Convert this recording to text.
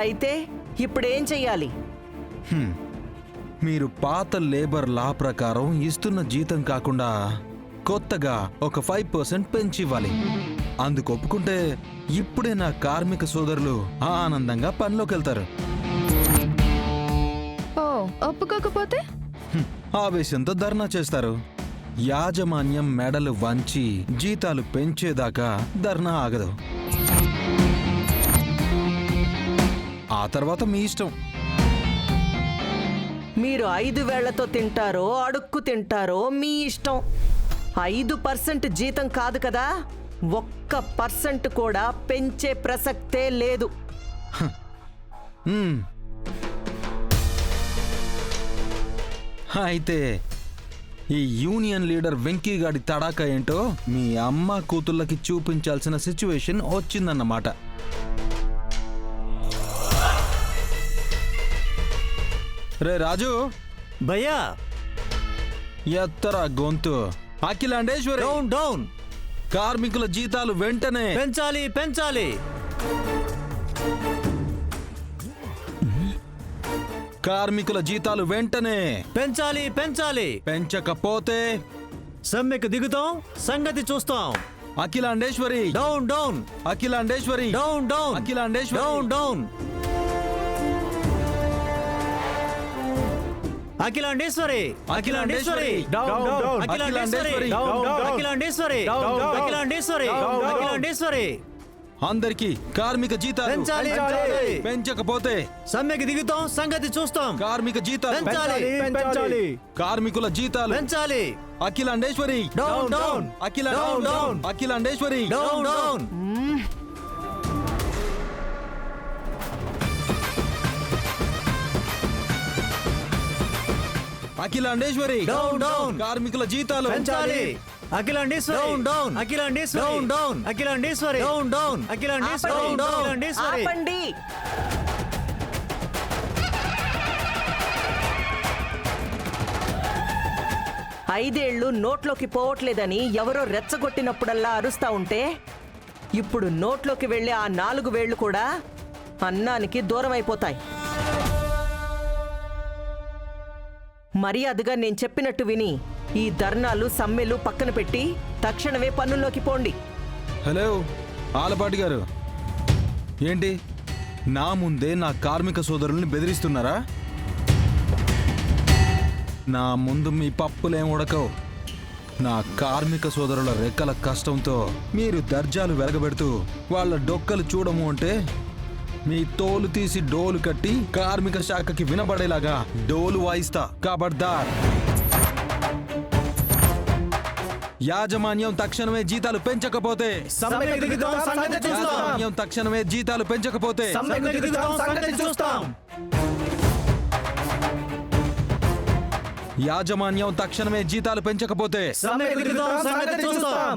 అయితే ఇప్పుడేం చెయ్యాలి? మీరు పాత లేబర్ లా ప్రకారం ఇస్తున్న జీతం కాకుండా కొత్తగా ఒక 5% పెంచివ్వాలి. అందుకు ఒప్పుకుంటే ఇప్పుడే నా కార్మిక సోదరులు ఆనందంగా పనిలోకి వెళ్తారు. ఓ ఒప్పుకోకపోతే ఆవేశంతో ధర్నా చేస్తారు. యాజమాన్యం మెడలు వంచి జీతాలు పెంచేదాకా ధర్నా ఆగదు. ఆ తర్వాత మీ ఇష్టం. మీరు 5 వేళ్లతో తింటారో అడుక్కు తింటారో మీ ఇష్టం. 5% జీతం కాదు కదా, 1% కూడా పెంచే ప్రసక్తే లేదు. అయితే ఈ యూనియన్ లీడర్ వెంకీగాడి తడాకా ఏంటో మీ అమ్మ కూతుళ్ళకి చూపించాల్సిన సిచ్యువేషన్ వచ్చిందన్నమాట. రే రాజు భయ్యా, ఎత్తరా గొంతు. Akhilandeshwari, down down. కార్మికుల జీతాలు వెంటనే పెంచాలి పెంచాలి. కార్మికుల జీతాలు వెంటనే పెంచాలి పెంచాలి. పెంచకపోతే సమ్మెకు దిగుతాం, సంగతి చూస్తాం. Akhilandeshwari, down down. Akhilandeswari, down down. Akhilandeswari, down down. Akhilandeshwari, Akhilandeshwari, Akhilandeshwari, Akhilandeshwari, Akhilandeshwari, Akhilandeshwari. అందరికీ కార్మిక జీతాలు పెంచాలి. పెంచకపోతే సమ్మెకి దిగుతాం, సంగతి చూస్తాం. కార్మిక జీతాలు పెంచాలి. కార్మికుల జీతాలు పెంచాలి. Akhilandeswari, down down. Down. Akhilandeswari, down down. Akhilandeswari, down down. కార్మికుల జీతాలు పెంచాలి. Akhilandeswari, down down. Akhilandeswari, down down. Akhilandeswari, down down. Akhilandeswari, ఆపండి. Down down. అఖిలాండేశ్వరి. ఆపండి. ఐదేళ్లు నోట్లోకి పోవట్లేదని ఎవరో రెచ్చగొట్టినప్పుడల్లా అరుస్తా ఉంటే ఇప్పుడు నోట్లోకి వెళ్లే ఆ 4 వేళ్లు కూడా అన్నానికి దూరం అయిపోతాయి. మర్యాదగా నేను చెప్పినట్టు విని ఈ ధర్నాలు సమ్మెలు పక్కన పెట్టి తక్షణమే పనుల్లోకి పోండి. హలో ఆలపాటి గారు, ఏంటి నా ముందే నా కార్మిక సోదరుల్ని బెదిరిస్తున్నారా? నా ముందు మీ పప్పులేం ఉడకవు. నా కార్మిక సోదరుల రెక్కల కష్టంతో మీరు దర్జాలు వెలగబెడుతూ వాళ్ళ డొక్కలు చూడము అంటే మీ తోలు తీసి డోలు కట్టి కార్మిక శాఖకి వినబడేలాగా డోలు వాయిస్తా. ఖబర్దార్. యాజమాన్యం తక్షణమే జీతాలు పెంచకపోతే సమ్మెకి దిగుతాం, సంగతి చూస్తాం. యాజమాన్యం తక్షణమే జీతాలు పెంచకపోతే సమ్మెకి దిగుతాం, సంగతి చూస్తాం. యాజమాన్యం తక్షణమే జీతాలు పెంచకపోతే సమ్మెకి దిగుతాం, సంగతి చూస్తాం.